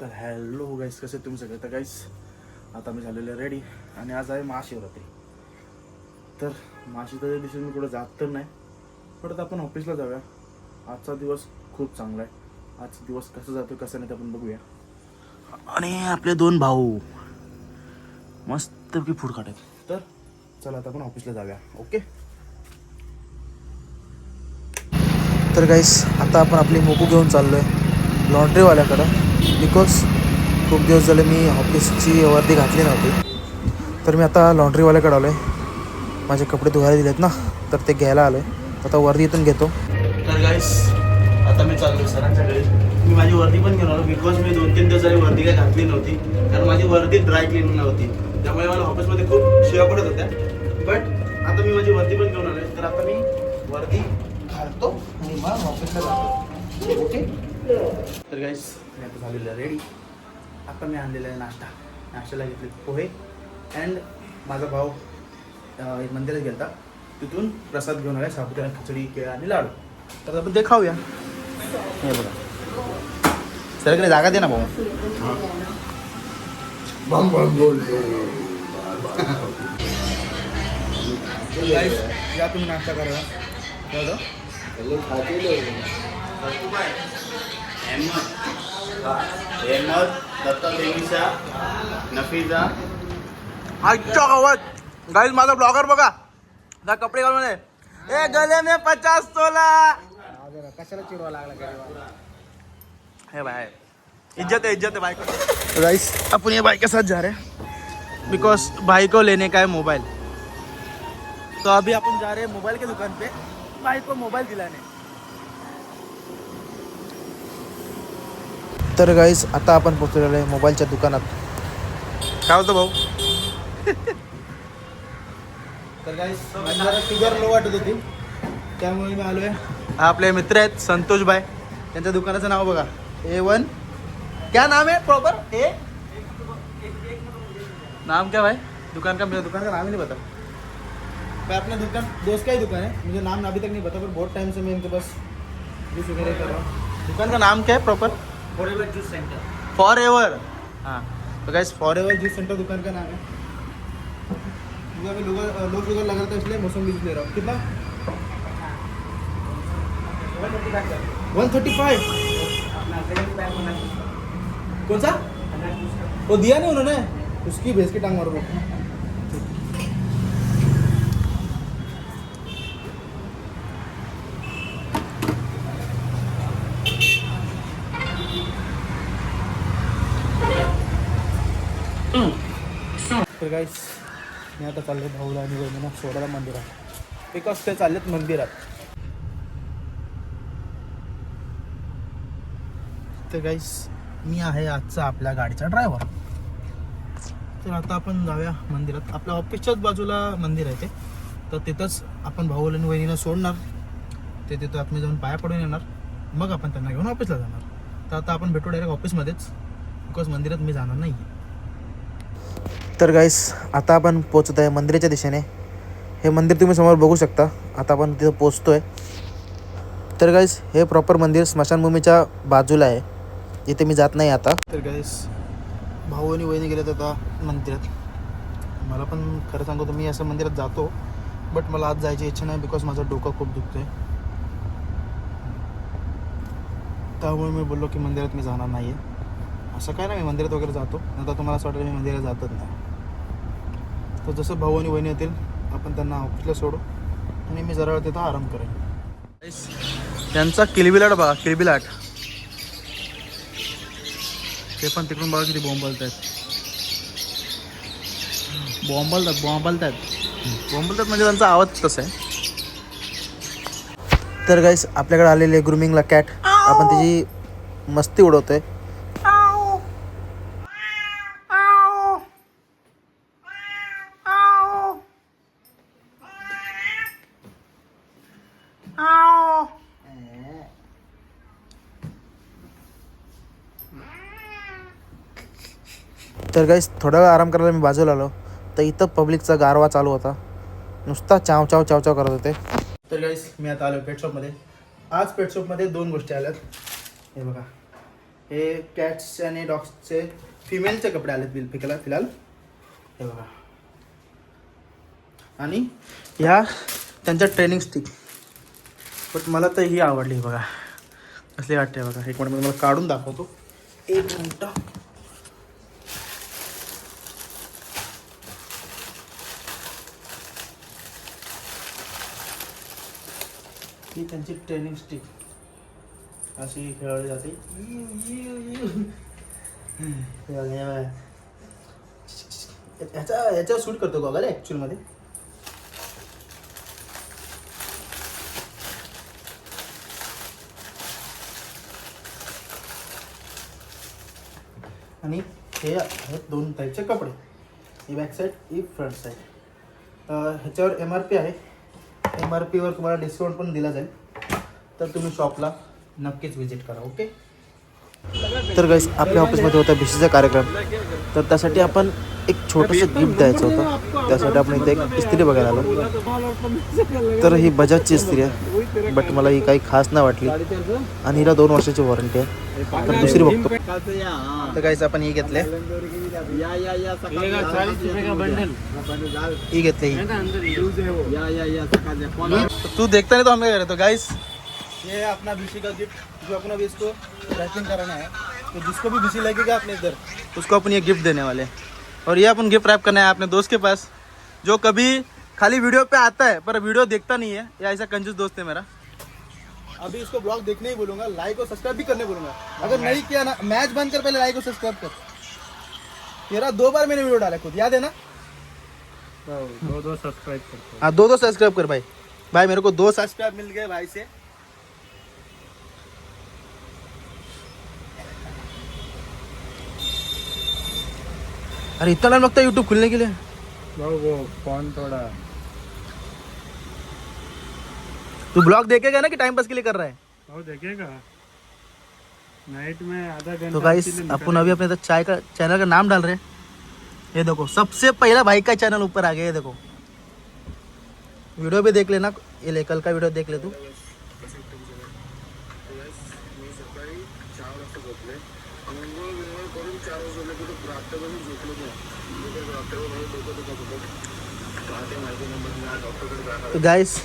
तर हॅलो गाईस, कसे तुम्ही सगळे? तर गाईस आता मी झालेले रेडी आणि आज आहे महाशिवरात्री. तर महाशिवरात्री दिवशी मी कुठं जात तर नाही, परत आपण ऑफिसला जाऊया. आजचा दिवस खूप चांगला आहे. आजचा दिवस कसा जातो कसं नाही ते आपण बघूया. आणि आपले दोन भाऊ मस्तपैकी फूड खातात. तर चला आता आपण ऑफिसला जाऊया. ओके. तर गाईस आता आपण आपली मोकू घेऊन चाललो आहे लॉन्ड्रीवाल्याकडं, बिकॉज खूप दिवस झाले मी ऑफिसची वर्दी घातली नव्हती. तर मी आता लॉन्ड्रीवाल्याकडे आलो आहे. माझे कपडे धुवायला दिलेत ना, तर ते घ्यायला आलो आहे. आता वर्दी इथून घेतो. तर गाईस आता मी चाललो सरांच्या घरी. मी माझी वर्दी पण घेऊन आलो, बिकॉज मी 2-3 दिवस झाली वर्दी काय घातली नव्हती, कारण माझी वर्दी ड्राय क्लीन नव्हती. त्यामुळे मला ऑफिसमध्ये खूप शिवा पडत होत्या. बट आता मी माझी वर्दी पण घेऊन आलो आहे. तर आता मी वर्दी घालतो आणि मग ऑफिसला जातो. ओके. तर गाईस मी आता झालेलं आहे रेडी. आता मी आणलेला आहे नाश्त्याला घेतले पोहे अँड माझा भाऊ एक मंदिरात गेला, तिथून प्रसाद घेऊन आला, साबुदाणा खिचडी, केळं आणि लाडू. तर आपण ते खाऊया. हे बघा सगळीकडे जागा दे ना भाऊ. गाईस या तुम्ही नाश्ता करायला. अहमद दत्ता देवीचा नफीजा आजच्या गावात. गाईस माझा ब्लॉगर बघा, जा कपडे घालून ए गले में 50 तोला. कशाला चिडवा लागला? हे भाई इज्जत है भाई को. गाइस अपन ये भाई के साथ जा रहे हैं बिकॉज भाई को लेने का है मोबाइल. तो अभी अपन जा रहे हैं मोबाइल की दुकान पे भाई को मोबाइल दिलाने. तर गाईस आता आपण पोहोचलेलो आहे मोबाईलच्या दुकानात. काय होतं भाऊ? तर गाईस माझी जरा शुगर लो वाटत होती, त्यामुळे मी आलो आहे. आपले मित्र आहेत संतोष भाई, त्यांच्या दुकानाचं नाव बघा, A1. क्या नाम है प्रॉपर? नाम क्या भाई दुकान का? मेरा दुकान का नाम ही नहीं पता. मैं अपने दुकान दोस्त का ही दुकान है, मुझे नाम अभी तक नहीं पता, पर बहुत टाइम से मैं इनके पास जूस वगैरह कर रहा हूँ. दुकान का नाम क्या है proper? Forever juice centre. Forever, हाँ. तो गाइस फॉरएवर जूस सेंटर दुकान का नाम है. मुझे अभी लो शुगर लग रहा था, इसलिए मौसमी जूस ले रहा हूँ. कितना? 135. कौन सा? वो दिया नहीं उन्होंने, उसकी भैंस की टांग मारो. तर गाईस मी आता चाललो भाऊला आणि वहिनीला सोडायला मंदिरात, बिकॉज ते चाललेत मंदिरात. तर गाईस मी आहे आजचा आपल्या गाडीचा ड्रायव्हर. तर आता आपण जाऊया मंदिरात. आपल्या ऑफिसच्याच बाजूला मंदिर आहे ते, तर तिथंच आपण भाऊला आणि वहिनीला सोडणार. ते तिथं आतमध्ये जाऊन पाया पडून येणार, मग आपण त्यांना घेऊन ऑफिसला जाणार. तर आता आपण भेटू डायरेक्ट ऑफिसमध्येच, बिकॉज मंदिरात मी जाणार नाही. तर गाईस आता आपण पोचत आहे मंदिराच्या दिशेने. हे मंदिर तुम्ही समोर बघू शकता. आता आपण तिथं पोचतो आहे. तर गाईस हे प्रॉपर मंदिर स्मशानभूमीच्या बाजूला आहे, जिथे मी जात नाही आता. तर गाईस भाऊ आणि वहिनी गेलेत आता मंदिरात. मला पण खरं सांगतो मी असं मंदिरात जातो, बट मला आज जायची इच्छा नाही, बिकॉज माझं डोकं खूप दुखतं आहे. त्यामुळे मी बोललो की मंदिरात मी जाणार नाही आहे. असं काय नाही, मी मंदिरात वगैरे जातो, नंतर तुम्हाला असं वाटतं मी मंदिरात जातच नाही. तर जसं भाऊ आणि वहिनी येतील आपण त्यांना ऑफिसला सोडू आणि मी जरा तिथं आराम करेन. त्यांचा किलबिलाट बघा, किलबिलाट. ते पण तिकडून बघा किती बॉम्ब बोलतात म्हणजे त्यांचा आवाज तसा आहे. तर गाईस आपल्याकडे आलेले ग्रूमिंगला कॅट, आपण त्याची मस्ती उडवतोय. तर गाईस थोडा वेळ आराम करायला मी बाजूला आलो, तर इथं पब्लिकचा गारवा चालू होता, नुसता चाव चाव चाव चाव करत होते. तर गाईस मी आता आलो पेट शॉपमध्ये. आज पेट शॉपमध्ये 2 गोष्टी आल्यात. हे बघा, हे कॅट्स आणि डॉग्सचे फिमेलचे कपडे आलेत फिलहाल हे बघा. आणि ह्या त्यांच्या ट्रेनिंग स्टिक. बट मला तर ही आवडली बघा, कसली वाटते बघा. एक मिनिट मला काढून दाखवतो, एक मिनटं. ही त्यांची ट्रेनिंग स्टिक अशी खेळवली जाते. ह्याच्यावर शूट करतो गॉगल ॲक्च्युअलमध्ये. आणि हे आहेत 2 टाईपचे कपडे, ही बॅक साईड, ही फ्रंट साईड. ह्याच्यावर MRP आहे. MRPवर तुम्हाला डिस्काउंट पण दिला जाईल, तर तुम्ही शॉपला नक्कीच व्हिजिट करा. ओके. तर गाईस, आपल्या ऑफिसमध्ये होता भिशीचा कार्यक्रम, तर त्यासाठी आपण एक छोटंसं गिफ्ट द्यायचं होतं. त्यासाठी आपण इथे एक इस्त्री बघायला आलो. तर ही बजाजची इस्त्री आहे, बट मला ही काही खास नाही वाटली. आणि हिला 2 वर्षाची वॉरंटी आहे. तर दुसरी बघतो. तर गाईस, आपण ही घेतले, ही घेतली. तू देखता नहीं तो हमें करे. तो गाइस, ये अपना बीसी का गिफ्ट, जो अपना भी इसको पैकिंग कराना है, तो जिसको भी बीसी लगेगा अपने इधर, उसको अपन ये गिफ्ट देने वाले हैं. और ये अपन गिफ्ट रैप करना है अपने दोस्त के पास, जो कभी खाली वीडियो पे आता है पर वीडियो देखता नहीं है. ये ऐसा कंजूस दोस्त है मेरा. अभी इसको ब्लॉग देखने ही बोलूंगा, लाइक और सब्सक्राइब भी करने बोलूंगा. अगर नहीं किया ना, मैच बंद कर, पहले लाइक और सब्सक्राइब कर. तेरा 2 बार मैंने वीडियो डाला खुद, याद है ना? 2 सब्सक्राइब करते. हाँ, 2 सब्सक्राइब कर भाई. भाई मेरे को 2 सब्सक्राइब मिल गए भाई से. अरे इतना टाइम लगता है यूट्यूब खुलने के लिए? वो फोन थोड़ा. तू ब्लॉग देखेगा ना कि टाइम पास के लिए कर रहा है? वो देखेगा नाइट में आधा घंटा. तो गाइस, अपन अभी अपने चाय का चैनल का नाम डाल रहे हैं. ये देखो, सबसे पहला भाई का चैनल ऊपर आ गया. ये देखो, वीडियो भी देख लेना. ये ले, कल का वीडियो देख ले तू. तो गाइस,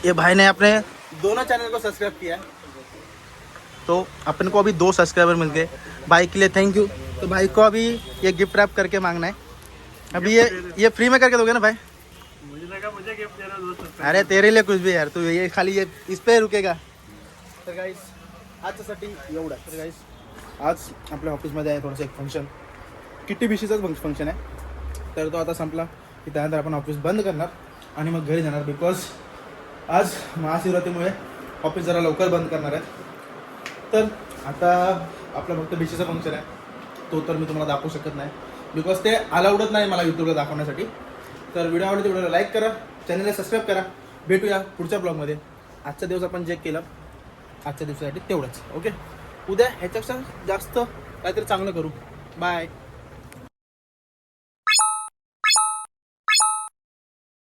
ये भाई ने अपने दोनों चैनल को सब्सक्राइब किया है, तो अपन को अभी 2 सब्सक्राइबर मिल गए. भाई के लिए थैंक यू. तो भाई को अभी ये गिफ्ट रैप करके मांगना है. अभी ये फ्री में करके दोगे ना भाई? मुझे लगा मुझे गिफ्ट देना 2 सब्सक्राइब. अरे तेरे लिए कुछ भी यार, तू ये खाली ये इस पे रुकेगा. तर गाईस, आजच्यासाठी एवढं. तर गाईस, आज आपल्या ऑफिसमध्ये आहे थोडंसं एक फंक्शन, किट्टी बिशीचाच फंक्शन आहे. तर तो आता संपला की त्यानंतर आपण ऑफिस बंद करणार आणि मग घरी जाणार. बिकॉज आज महाशिवरात्रीमुळे ऑफिस जरा लवकर बंद करणार आहे. तर आता आपलं फक्त बिशीचं फंक्शन आहे, तो तर मी तुम्हाला दाखवू शकत नाही, बिकॉज ते अलाउडच नाही मला यूट्यूबला दाखवण्यासाठी. तर व्हिडिओ आवडला तर व्हिडिओला लाईक करा, चॅनलला सबस्क्राईब करा. भेटूया पुढच्या ब्लॉगमध्ये. आजचा दिवस आपण जे केलं, आजच्या दिवसासाठी तेवढंच. ओके, उद्या ह्याच्यापेक्षा जास्त काहीतरी चांगलं करू. बाय.